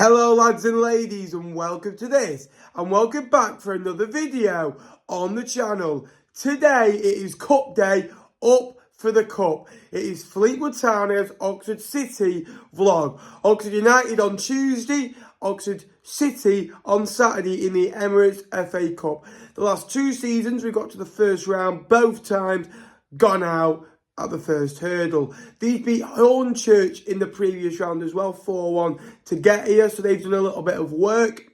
Hello lads and ladies, and welcome to this and welcome back for another video on the channel. Today it is Cup Day, up for the Cup. It is Fleetwood Town against Oxford City vlog. Oxford United on Tuesday, Oxford City on Saturday in the Emirates FA Cup. The last two seasons we got to the first round, both times gone out at the first hurdle. These beat Hornchurch in the previous round as well, 4-1 to get here, so they've done a little bit of work.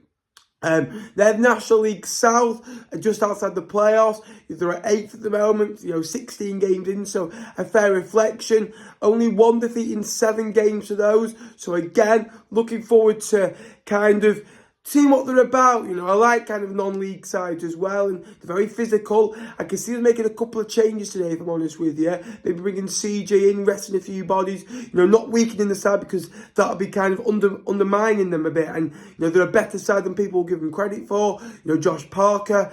They're National League South, just outside the playoffs. They're at 8th at the moment, 16 games in, so a fair reflection. Only one defeat in 7 games for those. So again, looking forward to kind of seeing what they're about. I like kind of non-league sides as well, and they're very physical. I can see them making a couple of changes today, if I'm honest with you. Maybe bringing CJ in, resting a few bodies, not weakening the side, because that'll be kind of undermining them a bit. And, they're a better side than people will give them credit for. Josh Parker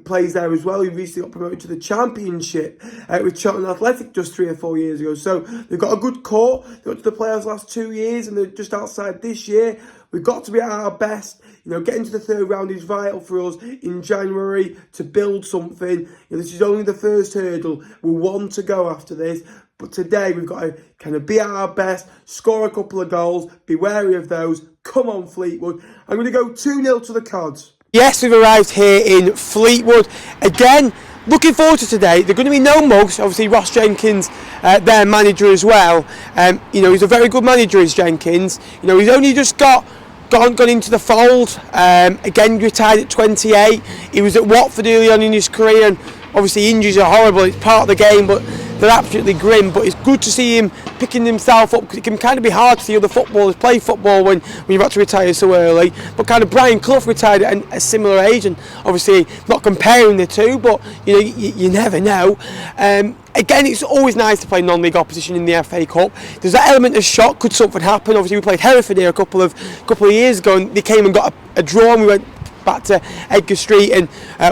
plays there as well. He recently got promoted to the Championship with Charlton Athletic just 3 or 4 years ago. So they've got a good core. They got to the playoffs last 2 years, and they're just outside this year. We've got to be at our best. Getting to the third round is vital for us in January to build something. This is only the first hurdle. We're one to go after this. But today we've got to kind of be at our best, score a couple of goals, be wary of those. Come on, Fleetwood. I'm going to go 2-0 to the Cods. Yes, we've arrived here in Fleetwood. Again, looking forward to today. There are going to be no mugs. Obviously, Ross Jenkins, their manager as well. He's a very good manager, is Jenkins. He's only just gone into the fold. Again, retired at 28. He was at Watford early on in his career, and obviously injuries are horrible. It's part of the game, but they're absolutely grim. But it's good to see him picking himself up, because it can kind of be hard to see other footballers play football when you're about to retire so early. But kind of Brian Clough retired at a similar age, and obviously not comparing the two, but you never know. Again, it's always nice to play non-league opposition in the FA Cup. There's that element of shock. Could something happen? Obviously, we played Hereford here a couple of years ago, and they came and got a draw, and we went back to Edgar Street and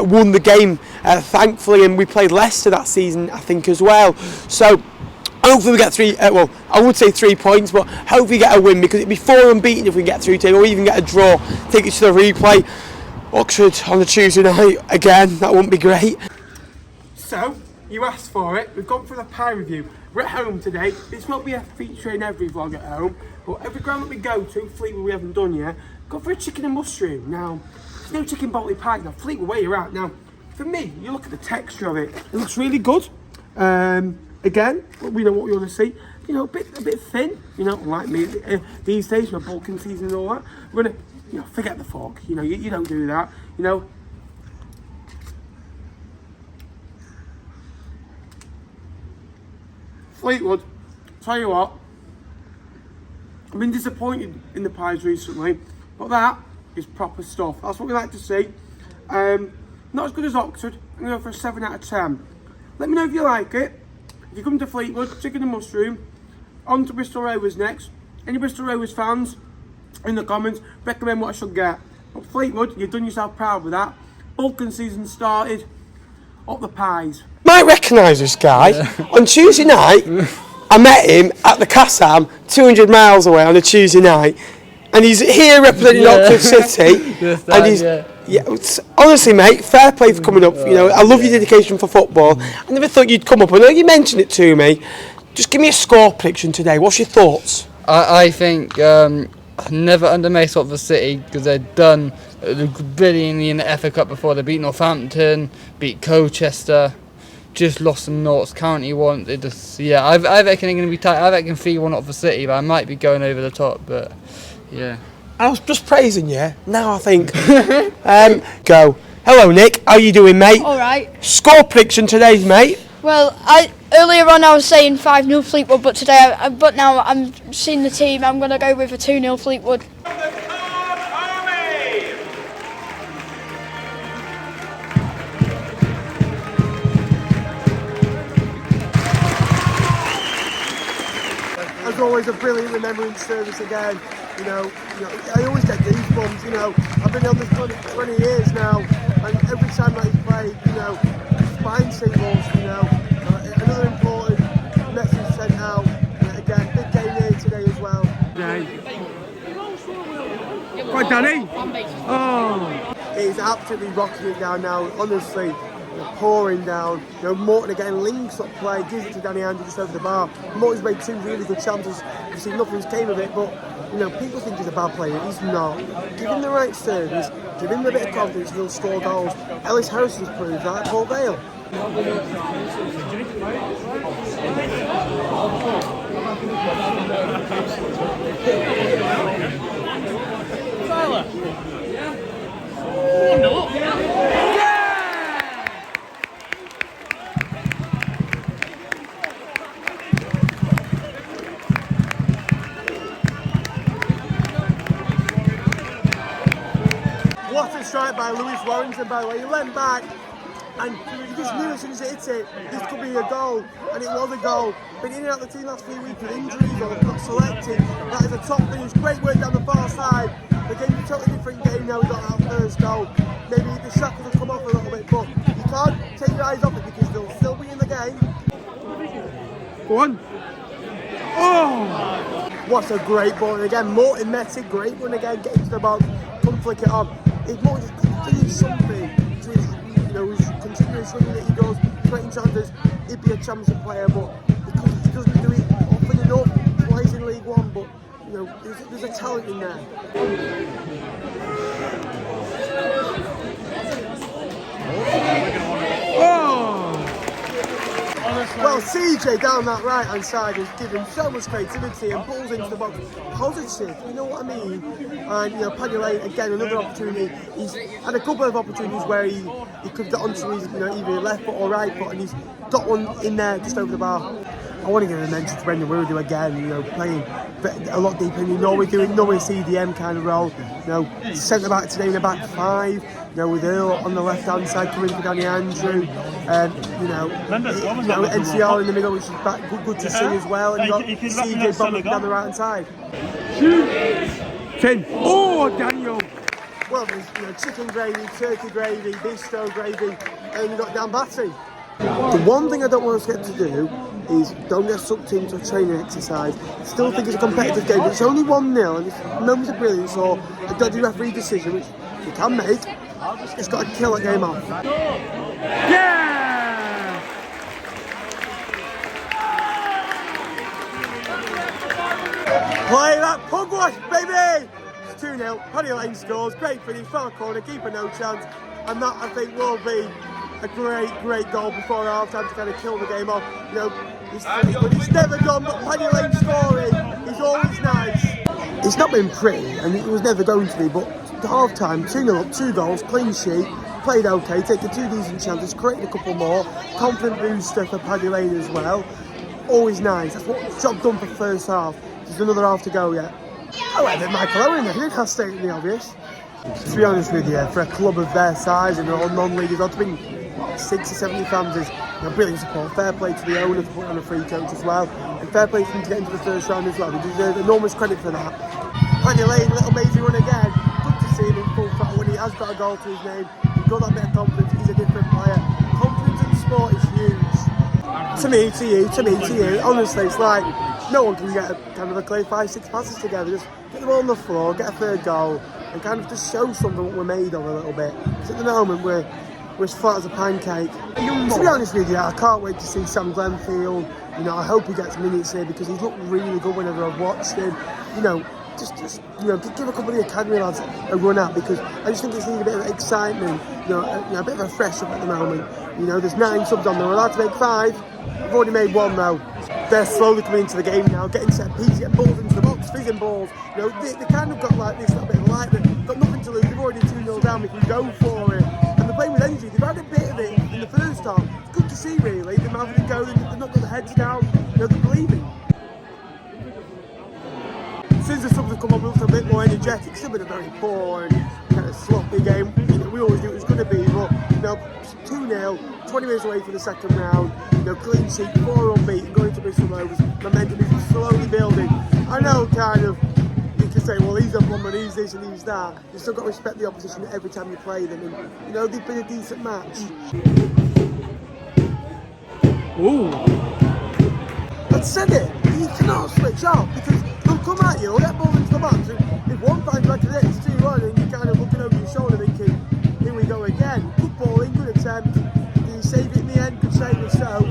won the game, thankfully. And we played Leicester that season, I think, as well. So hopefully we get 3. Well, I would say 3 points, but hopefully we get a win, because it'd be 4 unbeaten if we get through to, or even get a draw. Take it to the replay. Oxford on a Tuesday night again. That wouldn't be great. So, you asked for it. We've gone for the pie review. We're at home today. This won't be a feature in every vlog at home, but every ground that we go to, Fleetwood we haven't done yet, go for a chicken and mushroom. Now, there's no chicken botley pie. Now, Fleetwood, where you're at. Now, for me, you look at the texture of it. It looks really good. Again, we know what we want to see. A bit thin. Like me these days, with bulking season and all that. We're gonna, forget the fork. You don't do that. Fleetwood, tell you what, I've been disappointed in the pies recently, but that is proper stuff. That's what we like to see. Not as good as Oxford. I'm going to go for a 7 out of 10. Let me know if you like it. If you come to Fleetwood, chicken and mushroom. On to Bristol Rovers next. Any Bristol Rovers fans, in the comments, recommend what I should get. But Fleetwood, you've done yourself proud with that. Bulking season started. Up the pies. Might recognise this guy. On Tuesday night, I met him at the Kassam, 200 miles away on a Tuesday night, and he's here representing Oxford City. And he's honestly, mate, fair play for coming up. I love your dedication for football. I never thought you'd come up. I know you mentioned it to me. Just give me a score prediction today. What's your thoughts? I think never underestimate Oxford City, because they've done brilliantly in the FA Cup before. They beat Northampton, beat Colchester, just lost some Notts County once. I reckon they're going to be tight. I reckon 3-1 Oxford City, but I might be going over the top. But yeah, I was just praising you. Now I think go. Hello, Nick. How you doing, mate? All right. Score prediction today, mate. Well, earlier on I was saying 5-0 Fleetwood, but today, but now I'm seeing the team. I'm going to go with a 2-0 Fleetwood. As always, a brilliant remembrance service again. I always get goosebumps. I've been on this 20 years now, and every time that he's played, spine singles. Another important message sent out. Again, big game here today as well. Right, Danny. Oh. It is absolutely rocking it down now, honestly. Pouring down. Morton again links up play, gives it to Danny Andrew just over the bar. Morton's made two really good chances. You see, nothing's came of it, but people think he's a bad player. He's not. Give him the right service, give him a bit of confidence, he'll score goals. Ellis Harrison's proved that at Port Vale. What a strike by Lewis Warrington, by the way. He leant back and you just knew as soon as it hit it, this could be a goal. And it was a goal. Been in and out the team last few weeks with injuries or not selected. That is a top finish. Great work down the far side. The game's a totally different game now. We got that first goal. Maybe the shackles have come off a little bit, but you can't take your eyes off it because they'll still be in the game. Go on. Oh! What a great ball. And again, Morton met it. Great run again. Get into the box. Come flick it on. If Morton just continues something to his, his continuous running that he does, creating chances, he'd be a championship player, but because he doesn't do it often enough, he plays in League One, but there's a talent in there. Well, CJ down that right hand side has given so much creativity and balls into the box. Positive, you know what I mean? And Paddy Lane, again, another opportunity. He's had a couple of opportunities where he could get onto his either left foot or right foot, and he's got one in there just over the bar. I want to give a mention to Brendan Wirudu again, playing a lot deeper. You normally CDM kind of role. Centre back today in the back five. With Earl on the left hand side coming for Danny Andrew. NCR in the middle, which is good to see as well. And you got CJ bombing down the right hand side. 10. Oh, Daniel. Well, there's chicken gravy, turkey gravy, bistro gravy, and you got Dan Batty. The one thing I don't want us to get to do is don't get sucked into a training exercise. Still think it's a competitive game, but it's only 1-0 and it's moments of brilliance or a dodgy referee decision, which you can make. It's got to kill a game off. Yeah! Play that pug wash, baby! It's 2-0. Paddy Lane scores. Great finish, far corner, keeper no chance. And that, I think, will be a great goal before half-time to kind of kill the game off. But it's never done, but Paddy Lane scoring is always nice. It's not been pretty, and it was never going to be, but at half-time, 2-0 up, 2 goals, clean sheet, played okay, taken 2 decent chances, created a couple more, confident booster for Paddy Lane as well. Always nice. That's what job done for the first half. There's another half to go yet. I like that Michael Owen there, you can't state the obvious. To be honest with you, for a club of their size and all non-leaguers, I've been 60 or 70 fans is brilliant support. Fair play to the owner to put on a free coach as well, and fair play for them to get into the first round as well. They deserve enormous credit for that. Paddy Lane, little amazing run again. Good to see him in full throttle when he has got a goal to his name. He's got that bit of confidence. He's a different player. Confidence in sport is huge. To me, to you. Honestly, it's like no one can get a kind of a clear 5-6 passes together. Just get them all on the floor, get a third goal, and kind of just show something what we're made of a little bit. Because at the moment we're as flat as a pancake. To be honest with you, I can't wait to see Sam Glenfield. I hope he gets minutes here because he's looked really good whenever I've watched him. Just give a couple of the academy lads a run out because I just think it's needed a bit of excitement. A bit of a fresh up at the moment. There's 9 subs on there. We're allowed to make 5. I've already made 1 though. They're slowly coming into the game now, getting set pieces, getting balls into the box, fizzing balls. They kind of got like this little bit of light. They've got nothing to lose. They've already 2-0 down. We can go for it. And they're playing with energy. They've had a bit of it in the first half. It's good to see, really. They're having it go. They've not got their heads down. They're believing. Since the subs have come on, we looked a bit more energetic. Still been a very poor and kind of sloppy game. We always knew it was going to be, but 2-0, 20 minutes away from the second round. Clean sheet, 4 unbeaten, going to Bristol Rovers. Momentum is slowly building. I know, kind of, you can say, well, he's a plumber, he's this and he's that. You've still got to respect the opposition every time you play them, and they've been a decent match. Ooh. I said it. You cannot switch off because they'll come at you, they'll get balls into the box. If one finds back to it, it's 2-0. run and you're kind of looking over your shoulder thinking, here we go again. Good ball in, good attempt. Did he save it in the end? Good save it so.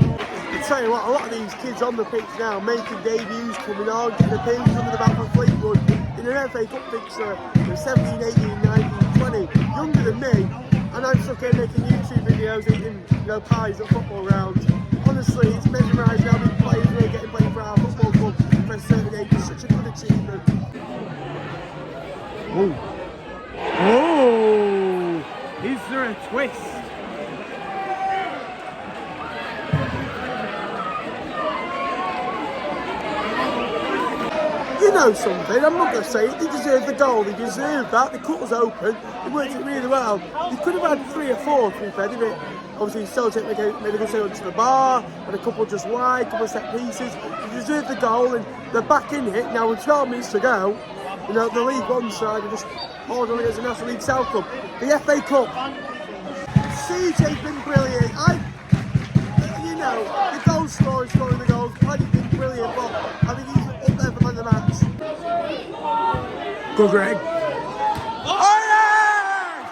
I tell you what, a lot of these kids on the pitch now making debuts, coming on, getting appearances under the back for Fleetwood in an FA Cup fixture. They're 17, 18, 19, 20, younger than me, and I'm stuck here making YouTube videos, eating pies at football grounds. Honestly, it's mesmerising how many players really getting played for our football club for a certain age. It's such a good achievement. Oh! Oh! Is there a twist? You know something, I'm not going to say it, they deserved the goal, they deserved that, the cut was open, they worked it really well. They could have had 3 or 4 to be fair, didn't it? Obviously Celtic made a good save onto the bar, and a couple just wide, a couple of set pieces. They deserved the goal and they're back in it, now with 12 minutes to go. You know, the League One side are just holding on against the National League South Club. The FA Cup, CJ's been brilliant. The goal scoring the goals, Paddy's been brilliant, but I think he's up there for man of the match. Go Greg. Oh yes!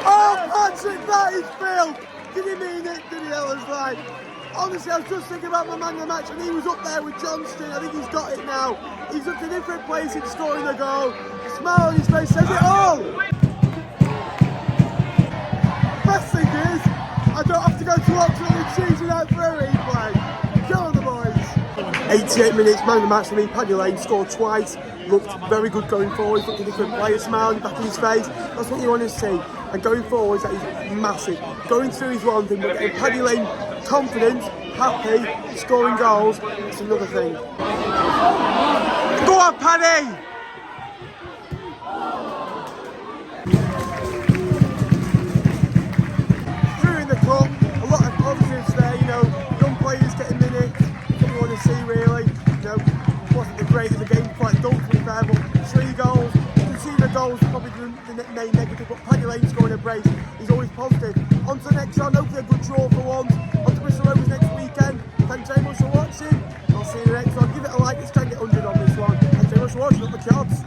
Oh Patrick, that is Phil! Did he mean it? Did he Ellis like? Honestly, I was just thinking about my man of the match and he was up there with Johnston. I think he's got it now. He's up to different places scoring the goal. The smile on his face says it all. Best thing is, I don't have to go to Oxford and Tuesday night for a replay. Go on the boys. 88 minutes, man of the match for me. Paddy Lane scored twice. Looked very good going forward. Looked a different player, smiling back in his face. That's what you want to see. And going forwards, that is massive. Going through is one thing, but getting Paddy Lane confident, happy, scoring goals, it's another thing. Go on, Paddy! Through in the cup, a lot of positives there, young players getting minutes, what you want to see really. Wasn't the greatest of the game, quite dull to be fair, but 3 goals. You can see the goals probably the main negative, but Paddy Lane scoring a brace is always positive. On to the next round, hopefully a good draw for once. On to Bristol Rovers next weekend. Thanks very much for watching. I'll see you next one. Give it a like, let's try and get 100 on this one. Thanks very much for watching. Up the cards.